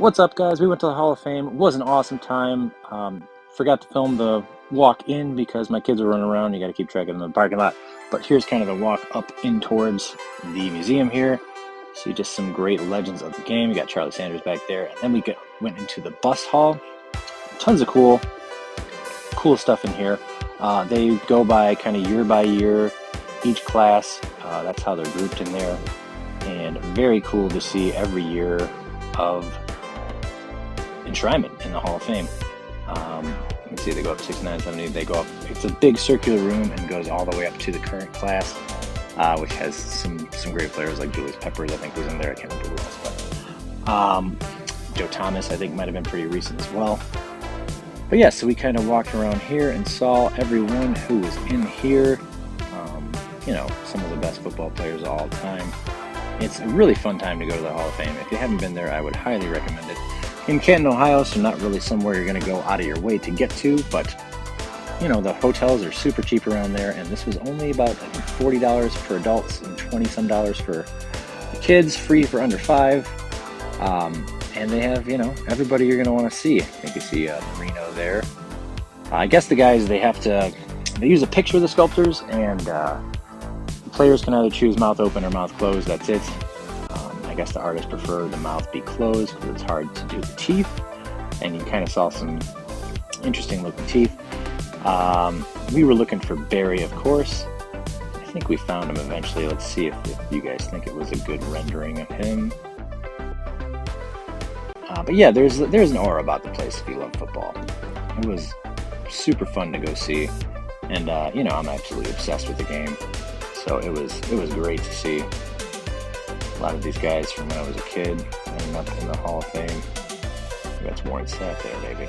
What's up, guys? We went to the Hall of Fame. It was an awesome time. Forgot to film the walk in because my kids were running around. You got to keep track of them in the parking lot. But here's kind of the walk up in towards the museum here. See just some great legends of the game. You got Charlie Sanders back there. And then we went into the bus hall. Tons of cool stuff in here. They go by kind of year by year, each class. That's how they're grouped in there. And very cool to see every year of enshrinement in the Hall of Fame. You can see they go up 69, 70. They go up. It's a big circular room and goes all the way up to the current class, which has some great players like Julius Peppers, I think, was in there. I can't remember who else, but Joe Thomas, I think, might have been pretty recent as well. But yeah, so we kind of walked around here and saw everyone who was in here. Some of the best football players of all time. It's a really fun time to go to the Hall of Fame. If you haven't been there, I would highly recommend it. In Canton, Ohio, so not really somewhere you're going to go out of your way to get to, but the hotels are super cheap around there, and this was only about, I think, $40 for adults and $20 some for the kids, free for under 5. And they have, everybody you're going to want to see. I think you see Marino there. I guess the guys, they use a picture of the sculptors, and players can either choose mouth open or mouth closed. That's it. I guess the artists prefer the mouth be closed because it's hard to do the teeth, and you kind of saw some interesting looking teeth. We were looking for Barry, of course. I think we found him eventually. Let's see if you guys think it was a good rendering of him. But yeah, there's an aura about the place if you love football. It was super fun to go see, and I'm absolutely obsessed with the game. So it was great to see a lot of these guys from when I was a kid ending up in the Hall of Fame. That's Warren Sapp there, maybe.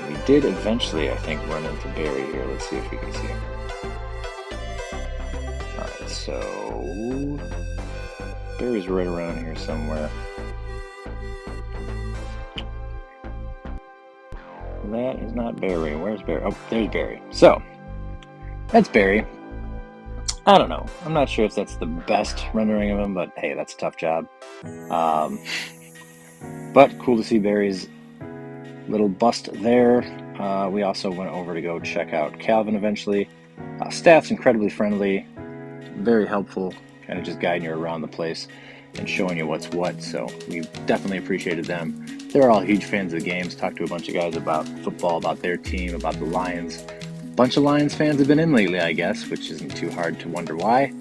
We did eventually, I think, run into Barry here. Let's see if we can see him. Alright, so Barry's right around here somewhere. That is not Barry. Where's Barry? Oh, there's Barry. So that's Barry. I don't know. I'm not sure if that's the best rendering of him, but hey, that's a tough job. But cool to see Barry's little bust there. We also went over to go check out Calvin eventually. Staff's incredibly friendly, very helpful, kind of just guiding you around the place and showing you what's what, so we definitely appreciated them. They're all huge fans of the games. Talked to a bunch of guys about football, about their team, about the Lions. Bunch of Lions fans have been in lately, I guess, which isn't too hard to wonder why.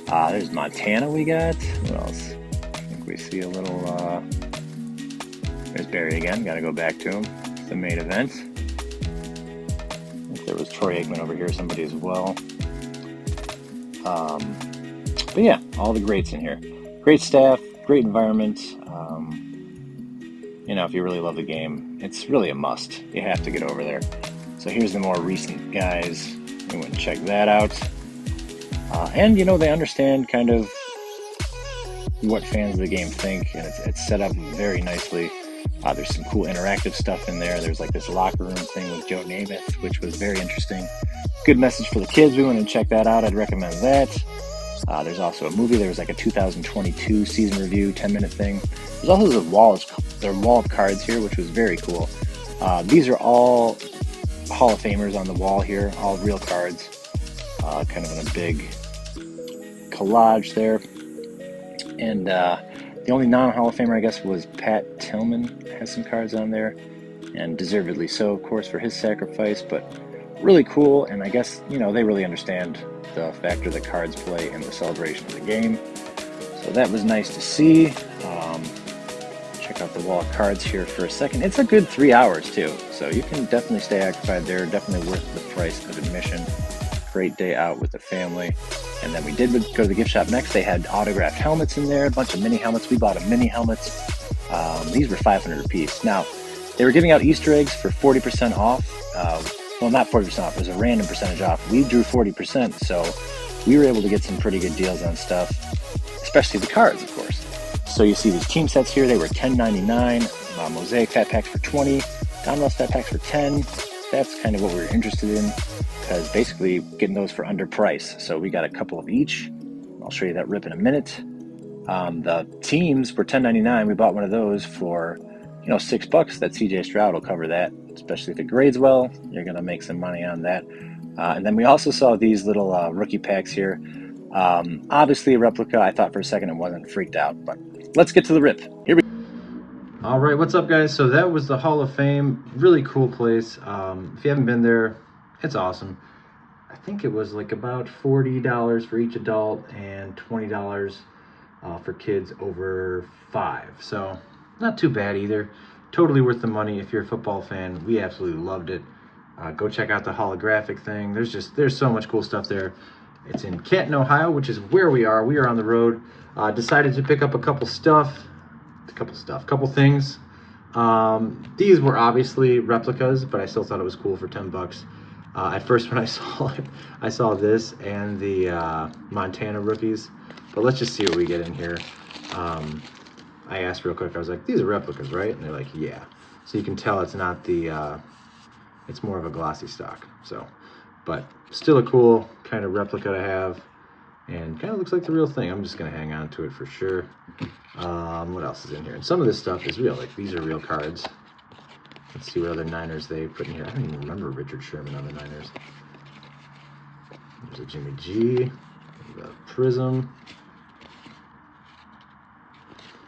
There's Montana we got. What else? I think we see a little, there's Barry again. Got to go back to him. It's the main event. I think there was Troy Aikman over here, somebody as well. But yeah, all the greats in here. Great staff, great environment. If you really love the game, it's really a must. You have to get over there. So here's the more recent guys. We went and checked that out. And, they understand kind of what fans of the game think, and it's set up very nicely. There's some cool interactive stuff in there. There's like this locker room thing with Joe Namath, which was very interesting. Good message for the kids. We went and checked that out. I'd recommend that. There's also a movie. There was like a 2022 season review, 10-minute thing. There's also their wall of cards here, which was very cool. These are all Hall of Famers on the wall here, all real cards, kind of in a big collage there. And the only non-Hall of Famer, I guess, was Pat Tillman. Has some cards on there, and deservedly so, of course, for his sacrifice, but really cool. And I guess, they really understand the factor that cards play in the celebration of the game. So that was nice to see. Check out the wall of cards here for a second. It's a good 3 hours too, so you can definitely stay occupied there. Definitely worth the price of admission. Great day out with the family. And then we did go to the gift shop next. They had autographed helmets in there, a bunch of mini helmets. We bought a mini helmets. These were $500 a piece. Now, they were giving out Easter eggs for 40% off. Well, not 40% off. It was a random percentage off. We drew 40%, so we were able to get some pretty good deals on stuff, especially the cards, of course. So you see these team sets here. They were $10.99. Mosaic fat packs for $20. Donruss fat packs for $10. That's kind of what we were interested in, because basically getting those for under price. So we got a couple of each. I'll show you that rip in a minute. The teams were $10.99. We bought one of those for, $6. That CJ Stroud will cover that, especially if it grades well. You're going to make some money on that. And then we also saw these little rookie packs here. Obviously a replica. I thought for a second it wasn't, freaked out, but let's get to the rip. Here we go. All right, what's up, guys? So that was the Hall of Fame. Really cool place. If you haven't been there, it's awesome. I think it was like about $40 for each adult and $20 for kids over 5. So not too bad either. Totally worth the money if you're a football fan. We absolutely loved it. Go check out the holographic thing. There's so much cool stuff there. It's in Canton, Ohio, which is where we are. We are on the road. Decided to pick up a couple things. These were obviously replicas, but I still thought it was cool for $10. At first when I saw it, I saw this and the Montana rookies, but let's just see what we get in here. I asked real quick, I was like, these are replicas, right? And they're like, yeah. So you can tell it's not the, it's more of a glossy stock. So, but still a cool kind of replica to have, and kind of looks like the real thing. I'm just gonna hang on to it for sure. What else is in here? And some of this stuff is real, like these are real cards. Let's see what other Niners they put in here. I don't even remember Richard Sherman on the Niners. There's a Jimmy G, the Prism.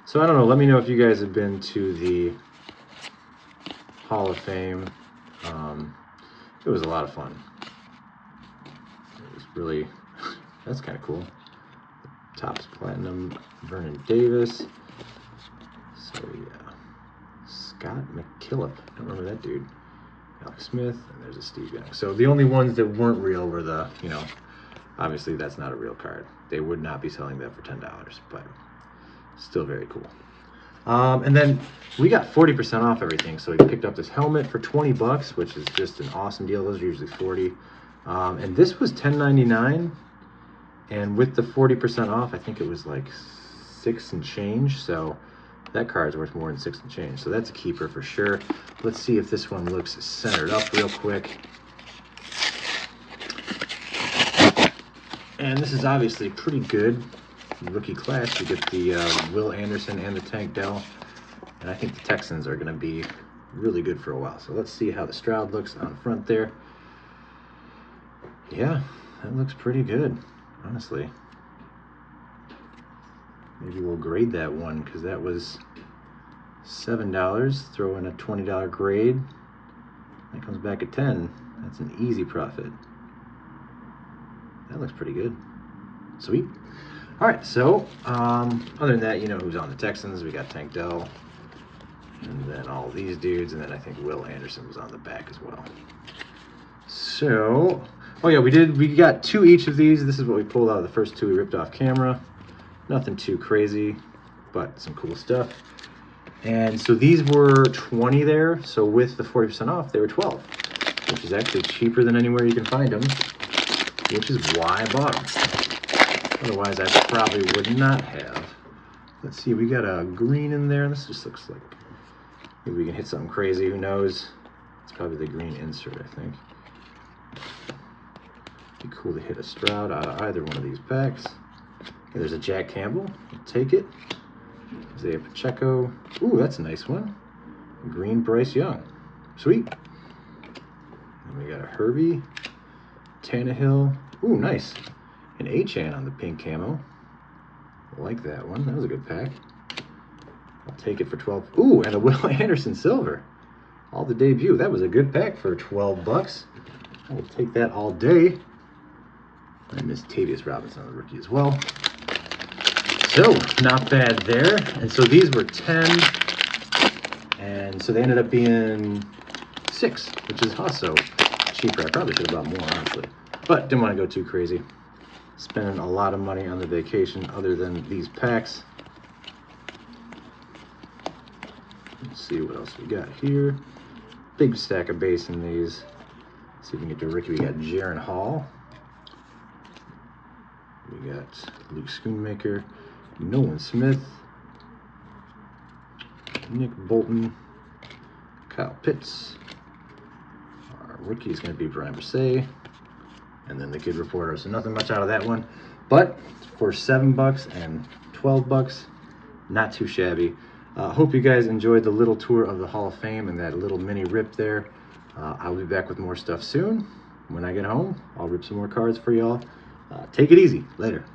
So I don't know, let me know if you guys have been to the Hall of Fame. It was a lot of fun. It was really, that's kind of cool. Topps Platinum, Vernon Davis. So yeah, Scott McKillop, I don't remember that dude. Alex Smith, and there's a Steve Young. So the only ones that weren't real were the, obviously that's not a real card. They would not be selling that for $10, but still very cool. And then we got 40% off everything. So we picked up this helmet for $20, which is just an awesome deal. Those are usually 40. And this was $10.99. And with the 40% off, I think it was like 6 and change. So that card's worth more than 6 and change. So that's a keeper for sure. Let's see if this one looks centered up real quick. And this is obviously pretty good. Rookie class, you get the Will Anderson and the Tank Dell. And I think the Texans are going to be really good for a while. So let's see how the Stroud looks on front there. Yeah, that looks pretty good, honestly. Maybe we'll grade that one because that was $7. Throw in a $20 grade. That comes back at 10. That's an easy profit. That looks pretty good. Sweet. All right, so other than that, who's on the Texans. We got Tank Dell, and then all these dudes, and then I think Will Anderson was on the back as well. So, oh yeah, we got 2 each of these. This is what we pulled out of the first 2 we ripped off camera. Nothing too crazy, but some cool stuff. And so these were 20 there, so with the 40% off, they were 12, which is actually cheaper than anywhere you can find them, which is why I bought them. Otherwise, I probably would not have. Let's see, we got a green in there. This just looks like, maybe we can hit something crazy, who knows? It's probably the green insert, I think. Be cool to hit a Stroud out of either one of these packs. Okay, there's a Jack Campbell, we'll take it. Isaiah Pacheco, ooh, that's a nice one. Green Bryce Young, sweet. And we got a Herbie, Tannehill, ooh, nice. An Achane on the pink camo. I like that one. That was a good pack. I'll take it for 12. Ooh, and a Will Anderson silver. All the debut. That was a good pack for $12. I will take that all day. I missed Tavius Robinson on the rookie as well. So, not bad there. And so these were 10. And so they ended up being 6, which is also cheaper. I probably should have bought more, honestly. But didn't want to go too crazy. Spending a lot of money on the vacation other than these packs. Let's see what else we got here. Big stack of base in these. Let's see if we can get to Ricky. We got Jaron Hall. We got Luke Schoonmaker, Nolan Smith, Nick Bolton, Kyle Pitts. Our rookie is going to be Brian Bresee. And then the kid reporter. So nothing much out of that one. But for $7 and 12 bucks. Not too shabby. Hope you guys enjoyed the little tour of the Hall of Fame and that little mini rip there. I'll be back with more stuff soon. When I get home, I'll rip some more cards for y'all. Take it easy. Later.